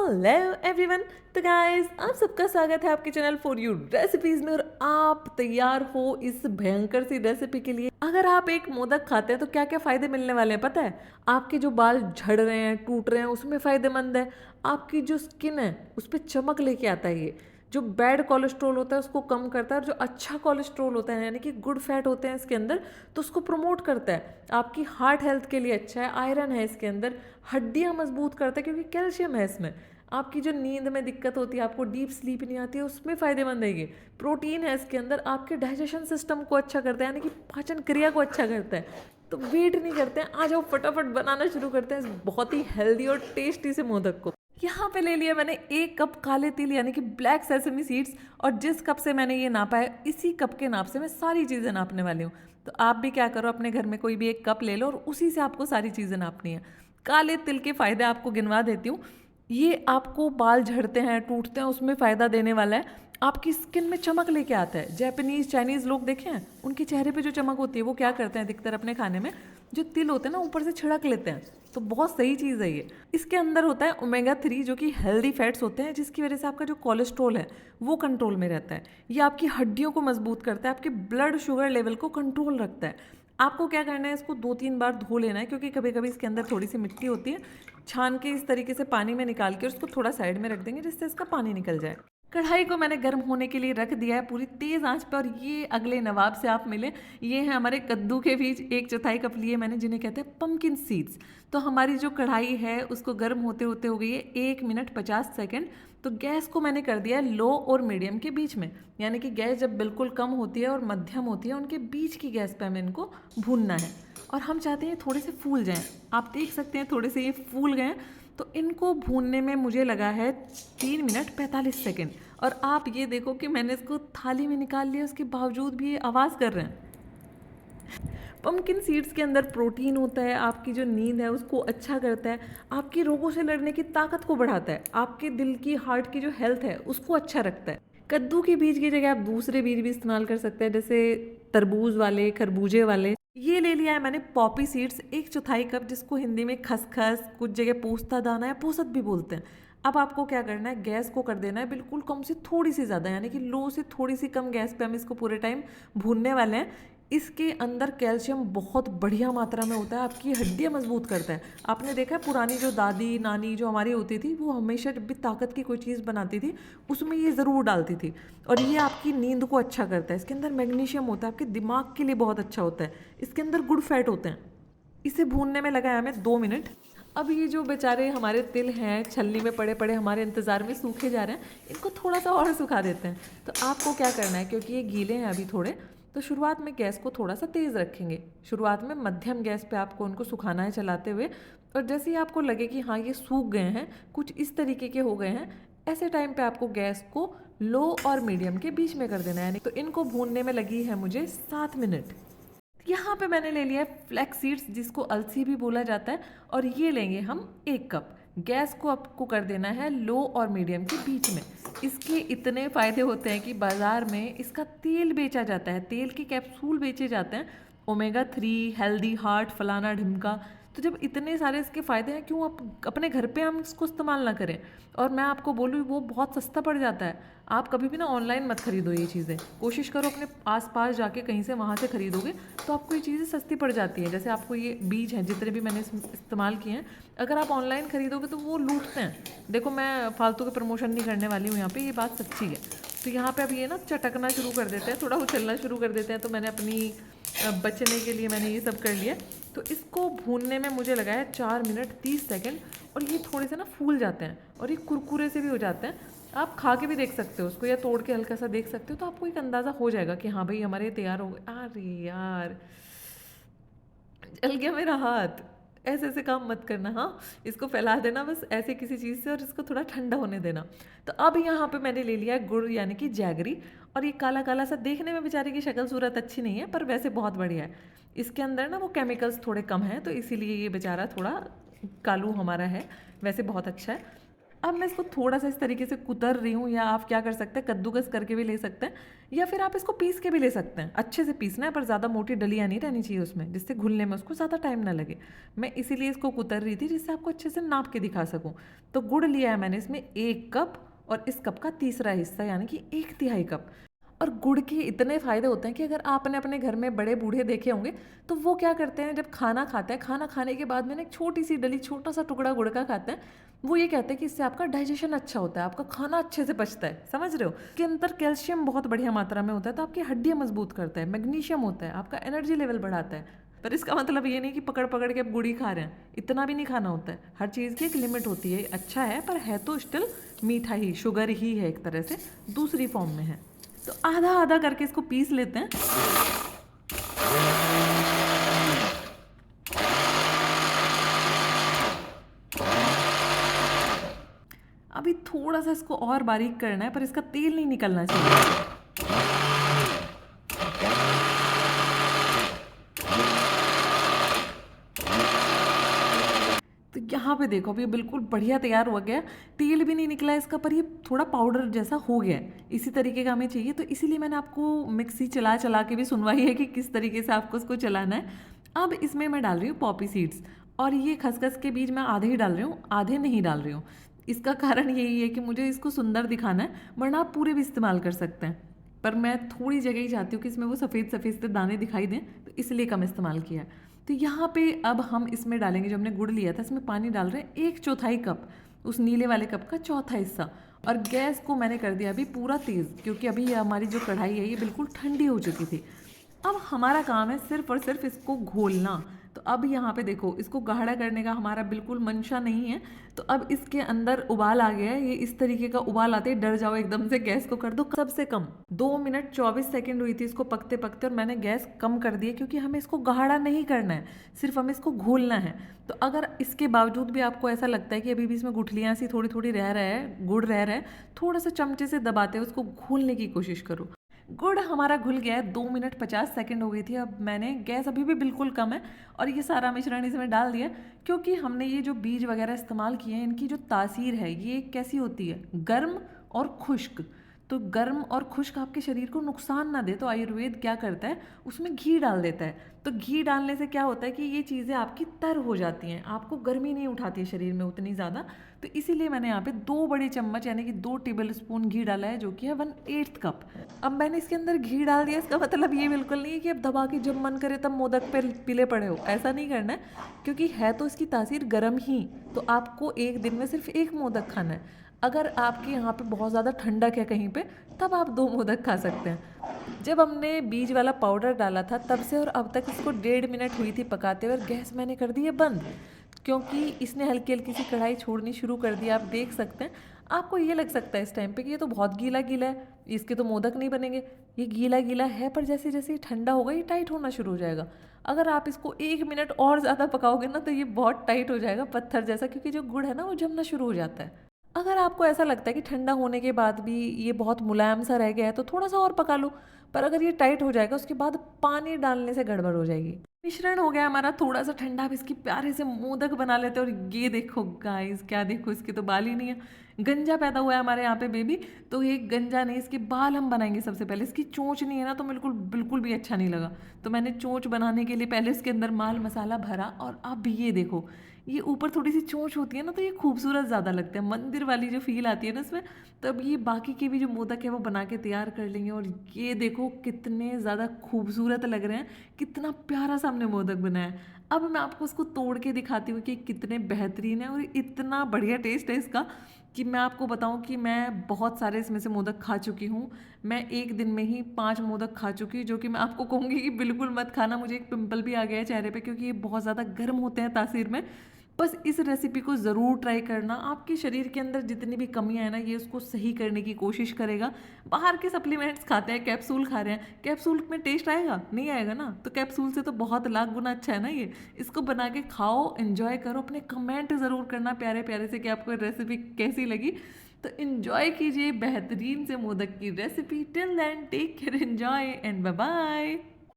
Hello everyone. तो guys, आप सबका स्वागत है आपके चैनल फॉर यू रेसिपीज में। और आप तैयार हो इस भयंकर सी रेसिपी के लिए। अगर आप एक मोदक खाते हैं तो क्या क्या फायदे मिलने वाले हैं पता है? आपके जो बाल झड़ रहे हैं, टूट रहे हैं, उसमें फायदेमंद है। आपकी जो स्किन है उस पर चमक लेके आता है ये। जो बैड कोलेस्ट्रॉल होता है उसको कम करता है, और जो अच्छा कोलेस्ट्रॉल होता है यानी कि गुड फैट होते हैं इसके अंदर, तो उसको प्रमोट करता है। आपकी हार्ट हेल्थ के लिए अच्छा है। आयरन है इसके अंदर। हड्डियां मजबूत करता है क्योंकि कैल्शियम है इसमें। आपकी जो नींद में दिक्कत होती है, आपको डीप स्लीप नहीं आती है, उसमें फ़ायदेमंद है ये। प्रोटीन है इसके अंदर। आपके डाइजेशन सिस्टम को अच्छा करता है यानी कि पाचन क्रिया को अच्छा करता है। तो वेट नहीं करते हैं। आ जाओ फटाफट बनाना शुरू करते हैं इस बहुत ही हेल्दी और टेस्टी से मोदक को। यहाँ पे ले लिया मैंने 1 कप काले तिल यानी कि ब्लैक सेसमी सीड्स। और जिस कप से मैंने ये नापा है इसी कप के नाप से मैं सारी चीज़ें नापने वाली हूँ। तो आप भी क्या करो, अपने घर में कोई भी 1 कप ले लो और उसी से आपको सारी चीज़ें नापनी है। काले तिल के फ़ायदे आपको गिनवा देती हूँ। ये आपको बाल झड़ते हैं, टूटते हैं, उसमें फ़ायदा देने वाला है। आपकी स्किन में चमक लेके आता है। जापानीज़ चाइनीज़ लोग देखे हैं, उनके चेहरे पे जो चमक होती है वो क्या करते हैं अधिकतर अपने खाने में, जो तिल होते हैं ना ऊपर से छिड़क लेते हैं। तो बहुत सही चीज़ है ये। इसके अंदर होता है ओमेगा 3 जो कि हेल्दी फैट्स होते हैं, जिसकी वजह से आपका जो कोलेस्ट्रॉल है वो कंट्रोल में रहता है। ये आपकी हड्डियों को मजबूत करता है, आपके ब्लड शुगर लेवल को कंट्रोल रखता है। आपको क्या करना है, इसको 2-3 बार धो लेना है क्योंकि कभी कभी इसके अंदर थोड़ी सी मिट्टी होती है। छान के इस तरीके से पानी में निकाल के उसको थोड़ा साइड में रख देंगे जिससे इसका पानी निकल जाए। कढ़ाई को मैंने गर्म होने के लिए रख दिया है पूरी तेज़ आंच पर। और ये अगले नवाब से आप मिले। ये हैं हमारे कद्दू के बीज, 1/4 कप लिए मैंने, जिन्हें कहते हैं पम्पकिन सीड्स। तो हमारी जो कढ़ाई है उसको गर्म होते होते हो गई है 1 मिनट 50 सेकेंड। तो गैस को मैंने कर दिया है लो और मीडियम के बीच में, यानी कि गैस जब बिल्कुल कम होती है और मध्यम होती है उनके बीच की गैस पे हमें इनको भूनना है। और हम चाहते हैं थोड़े से फूल जाएं। आप देख सकते हैं थोड़े से ये फूल गए। तो इनको भूनने में मुझे लगा है 3 मिनट 45 सेकेंड। और आप ये देखो कि मैंने इसको थाली में निकाल लिया, उसके बावजूद भी ये आवाज़ कर रहे हैं। पम्पकिन सीड्स के अंदर प्रोटीन होता है, आपकी जो नींद है उसको अच्छा करता है, आपकी रोगों से लड़ने की ताकत को बढ़ाता है, आपके दिल की हार्ट की जो हेल्थ है उसको अच्छा रखता है। कद्दू के बीज की जगह आप दूसरे बीज भी इस्तेमाल कर सकते हैं, जैसे तरबूज वाले, खरबूजे वाले। ये ले लिया है मैंने पॉपी सीड्स 1/4 कप, जिसको हिंदी में खसखस, कुछ जगह पोस्ता दाना या पोसत भी बोलते हैं। अब आपको क्या करना है, गैस को कर देना है बिल्कुल कम से थोड़ी सी ज़्यादा, यानी कि लो से थोड़ी सी कम गैस पे हम इसको पूरे टाइम भूनने वाले हैं। इसके अंदर कैल्शियम बहुत बढ़िया मात्रा में होता है, आपकी हड्डियाँ मजबूत करता है। आपने देखा है पुरानी जो दादी नानी जो हमारी होती थी, वो हमेशा जब भी ताकत की कोई चीज़ बनाती थी उसमें ये ज़रूर डालती थी। और ये आपकी नींद को अच्छा करता है। इसके अंदर मैग्नीशियम होता है, आपके दिमाग के लिए बहुत अच्छा होता है। इसके अंदर गुड फैट होते हैं। इसे भूनने में लगाया हमें 2 मिनट। अब ये जो बेचारे हमारे तिल हैं छलनी में पड़े पड़े हमारे इंतज़ार में सूखे जा रहे हैं, इनको थोड़ा सा और सुखा देते हैं। तो आपको क्या करना है, क्योंकि ये गीले हैं अभी थोड़े, तो शुरुआत में गैस को थोड़ा सा तेज़ रखेंगे। शुरुआत में मध्यम गैस पे आपको उनको सुखाना है चलाते हुए। और जैसे ही आपको लगे कि हाँ ये सूख गए हैं, कुछ इस तरीके के हो गए हैं, ऐसे टाइम पे आपको गैस को लो और मीडियम के बीच में कर देना है। तो इनको भूनने में लगी है मुझे 7 मिनट। यहाँ पे मैंने ले लिया है फ्लैक्स सीड्स, जिसको अलसी भी बोला जाता है। और ये लेंगे हम 1 कप। गैस को आपको कर देना है लो और मीडियम के बीच में। इसके इतने फ़ायदे होते हैं कि बाज़ार में इसका तेल बेचा जाता है, तेल के कैप्सूल बेचे जाते हैं, ओमेगा 3, हेल्दी हार्ट, फलाना ढिमका। तो जब इतने सारे इसके फ़ायदे हैं, क्यों आप अपने घर पे हम इसको इस्तेमाल ना करें? और मैं आपको बोलूँ वो बहुत सस्ता पड़ जाता है। आप कभी भी ना ऑनलाइन मत खरीदो ये चीज़ें, कोशिश करो अपने आसपास जाके कहीं से वहाँ से खरीदोगे तो आपको ये चीज़ें सस्ती पड़ जाती हैं। जैसे आपको ये बीज हैं जितने भी मैंने इस्तेमाल किए हैं, अगर आप ऑनलाइन खरीदोगे तो वो लूटते हैं। देखो मैं फालतू के प्रमोशन नहीं करने वाली हूँ यहाँ पे, ये बात सच्ची है। तो यहाँ पे अब ये ना चटकना शुरू कर देते हैं, थोड़ा उछलना शुरू कर देते हैं। तो मैंने अपनी बचने के लिए मैंने ये सब कर लिया। तो इसको भूनने में मुझे लगा है 4 मिनट 30 सेकेंड। और ये थोड़े से ना फूल जाते हैं और ये कुरकुरे से भी हो जाते हैं। आप खा के भी देख सकते हो उसको, या तोड़ के हल्का सा देख सकते हो, तो आपको एक अंदाज़ा हो जाएगा कि हाँ भाई हमारे तैयार हो गए। अरे यार, जल गया मेरा हाथ। ऐसे ऐसे काम मत करना। हाँ, इसको फैला देना बस ऐसे किसी चीज़ से और इसको थोड़ा ठंडा होने देना। तो अब यहाँ पे मैंने ले लिया गुड़ यानी कि जैगरी। और ये काला काला सा देखने में बेचारे की शक्ल सूरत अच्छी नहीं है, पर वैसे बहुत बढ़िया है। इसके अंदर ना वो केमिकल्स थोड़े कम हैं, तो इसीलिए ये बेचारा थोड़ा कालू हमारा है, वैसे बहुत अच्छा है। अब मैं इसको थोड़ा सा इस तरीके से कुतर रही हूँ, या आप क्या कर सकते हैं, कद्दूकस करके भी ले सकते हैं, या फिर आप इसको पीस के भी ले सकते हैं। अच्छे से पीसना है, पर ज़्यादा मोटी डलियाँ नहीं रहनी चाहिए उसमें, जिससे घुलने में उसको ज़्यादा टाइम ना लगे। मैं इसीलिए इसको कुतर रही थी, जिससे आपको अच्छे से नाप के दिखा सकूँ। तो गुड़ लिया है मैंने इसमें 1 कप, और इस कप का तीसरा हिस्सा यानी कि 1/3 कप। और गुड़ के इतने फ़ायदे होते हैं कि अगर आपने अपने घर में बड़े बूढ़े देखे होंगे, तो वो क्या करते हैं, जब खाना खाते हैं, खाना खाने के बाद में ना एक छोटी सी डली, छोटा सा टुकड़ा गुड़ का खाते हैं। वो ये कहते हैं कि इससे आपका डाइजेशन अच्छा होता है, आपका खाना अच्छे से पचता है। समझ रहे हो? इसके अंदर कैल्शियम बहुत बढ़िया मात्रा में होता है, तो आपकी हड्डियाँ मजबूत करता है। मैग्नीशियम होता है, आपका एनर्जी लेवल बढ़ाता है। पर इसका मतलब ये नहीं कि पकड़ पकड़ के आप गुड़ ही खा रहे हैं, इतना भी नहीं खाना होता है। हर चीज़ की एक लिमिट होती है। अच्छा है, पर है तो स्टिल मीठा ही, शुगर ही है, एक तरह से दूसरी फॉर्म में है। तो आधा आधा करके इसको पीस लेते हैं। अभी थोड़ा सा इसको और बारीक करना है, पर इसका तेल नहीं निकलना चाहिए। तो यहाँ पे देखो, अभी बिल्कुल बढ़िया तैयार हो गया। तेल भी नहीं निकला है इसका, पर ये थोड़ा पाउडर जैसा हो गया है। इसी तरीके का हमें चाहिए, तो इसीलिए मैंने आपको मिक्सी चला चला के भी सुनवाई है कि किस तरीके से आपको उसको चलाना है। अब इसमें मैं डाल रही हूँ पॉपी सीड्स, और ये खसखस के बीज मैं आधे ही डाल रही हूँ, आधे नहीं डाल रही हूँ। इसका कारण यही है कि मुझे इसको सुंदर दिखाना है, वरना आप पूरे भी इस्तेमाल कर सकते हैं। पर मैं थोड़ी जगह ही चाहती हूँ कि इसमें वो सफ़ेद सफ़ेद से दाने दिखाई दें, तो इसलिए कम इस्तेमाल किया है। तो यहाँ पे अब हम इसमें डालेंगे, जो हमने गुड़ लिया था, इसमें पानी डाल रहे हैं 1/4 कप, उस नीले वाले कप का चौथा हिस्सा। और गैस को मैंने कर दिया अभी पूरा तेज़, क्योंकि अभी ये हमारी जो कढ़ाई है ये बिल्कुल ठंडी हो चुकी थी। अब हमारा काम है सिर्फ और सिर्फ इसको घोलना। तो अब यहाँ पे देखो, इसको गाढ़ा करने का हमारा बिल्कुल मंशा नहीं है। तो अब इसके अंदर उबाल आ गया है, ये इस तरीके का उबाल आते ही डर जाओ एकदम से, गैस को कर दो सबसे कम। 2 मिनट 24 सेकंड हुई थी इसको पकते पकते, और मैंने गैस कम कर दी है, क्योंकि हमें इसको गाढ़ा नहीं करना है, सिर्फ हमें इसको घोलना है। तो अगर इसके बावजूद भी आपको ऐसा लगता है कि अभी भी इसमें गुठलियाँ सी थोड़ी थोड़ी रह रहा है, गुड़ रह रहा है, थोड़ा सा चमचे से दबाते हुए उसको घोलने की कोशिश करो। गुड़ हमारा घुल गया है, 2 मिनट 50 सेकंड हो गई थी। अब मैंने गैस अभी भी बिल्कुल कम है, और ये सारा मिश्रण इसमें डाल दिया, क्योंकि हमने ये जो बीज वगैरह इस्तेमाल किए हैं, इनकी जो तासीर है ये कैसी होती है, गर्म और खुश्क। तो गर्म और खुश्क आपके शरीर को नुकसान ना दे, तो आयुर्वेद क्या करता है, उसमें घी डाल देता है। तो घी डालने से क्या होता है कि ये चीज़ें आपकी तर हो जाती हैं, आपको गर्मी नहीं उठाती है शरीर में उतनी ज़्यादा। तो इसीलिए मैंने यहाँ पे 2 बड़े चम्मच यानी कि 2 टेबल स्पून घी डाला है, जो कि है 1/8 कप। अब मैंने इसके अंदर घी डाल दिया, इसका मतलब ये बिल्कुल नहीं है कि अब दबा के जब मन करे तब मोदक पे पीले पड़े हो, ऐसा नहीं करना है। क्योंकि है तो इसकी तासीर गर्म ही, तो आपको एक दिन में सिर्फ 1 मोदक खाना है। अगर आपके यहाँ पे बहुत ज़्यादा ठंडक है कहीं पे, तब आप 2 मोदक खा सकते हैं। जब हमने बीज वाला पाउडर डाला था तब से और अब तक इसको 1.5 मिनट हुई थी पकाते हुए, और गैस मैंने कर दी है बंद, क्योंकि इसने हल्की हल्की सी कढ़ाई छोड़नी शुरू कर दी। आप देख सकते हैं, आपको ये लग सकता है इस टाइम पे कि ये तो बहुत गीला गीला है, इसके तो मोदक नहीं बनेंगे। ये गीला गीला है, पर जैसे जैसे ये ठंडा होगा ये टाइट होना शुरू हो जाएगा। अगर आप इसको 1 मिनट और ज़्यादा पकाओगे ना, तो ये बहुत टाइट हो जाएगा, पत्थर जैसा, क्योंकि जो गुड़ है ना वो जमना शुरू हो जाता है। अगर आपको ऐसा लगता है कि ठंडा होने के बाद भी ये बहुत मुलायम सा रह गया है, तो थोड़ा सा और पका लो। पर अगर ये टाइट हो जाएगा, उसके बाद पानी डालने से गड़बड़ हो जाएगी। मिश्रण हो गया हमारा थोड़ा सा ठंडा, अब इसकी प्यारे से मोदक बना लेते हैं। और ये देखो गाइस, क्या देखो, इसके तो बाल ही नहीं है। गंजा पैदा हुआ है हमारे यहाँ पे बेबी, तो ये गंजा नहीं, इसके बाल हम बनाएंगे सबसे पहले। इसकी चोंच नहीं है ना, तो बिल्कुल बिल्कुल भी अच्छा नहीं लगा। तो मैंने चोंच बनाने के लिए पहले इसके अंदर माल मसाला भरा, और अब ये देखो, ये ऊपर थोड़ी सी चोंच होती है ना, तो ये खूबसूरत ज़्यादा लगता है, मंदिर वाली जो फील आती है ना इसमें। तब ये बाकी के भी जो मोदक है वो बना के तैयार कर लेंगे। और ये देखो कितने ज़्यादा खूबसूरत लग रहे हैं, कितना प्यारा सा हमने मोदक बनाया है। अब मैं आपको उसको तोड़ के दिखाती हूँ कि कितने बेहतरीन है, और इतना बढ़िया टेस्ट है इसका कि मैं आपको बताऊं कि मैं बहुत सारे इसमें से मोदक खा चुकी हूँ। मैं एक दिन में ही 5 मोदक खा चुकी हूँ, जो कि मैं आपको कहूँगी कि बिल्कुल मत खाना। मुझे एक पिंपल भी आ गया है चेहरे पे, क्योंकि ये बहुत ज़्यादा गर्म होते हैं तासीर में। बस इस रेसिपी को ज़रूर ट्राई करना, आपके शरीर के अंदर जितनी भी कमियां हैं ना, ये उसको सही करने की कोशिश करेगा। बाहर के सप्लीमेंट्स खाते हैं, कैप्सूल खा रहे हैं, कैप्सूल में टेस्ट आएगा नहीं, आएगा ना। तो कैप्सूल से तो बहुत लाख गुना अच्छा है ना ये। इसको बना के खाओ, एंजॉय करो, अपने कमेंट ज़रूर करना प्यारे प्यारे से कि आपको रेसिपी कैसी लगी। तो एंजॉय कीजिए बेहतरीन से मोदक की रेसिपी। Till then take care, enjoy and bye bye.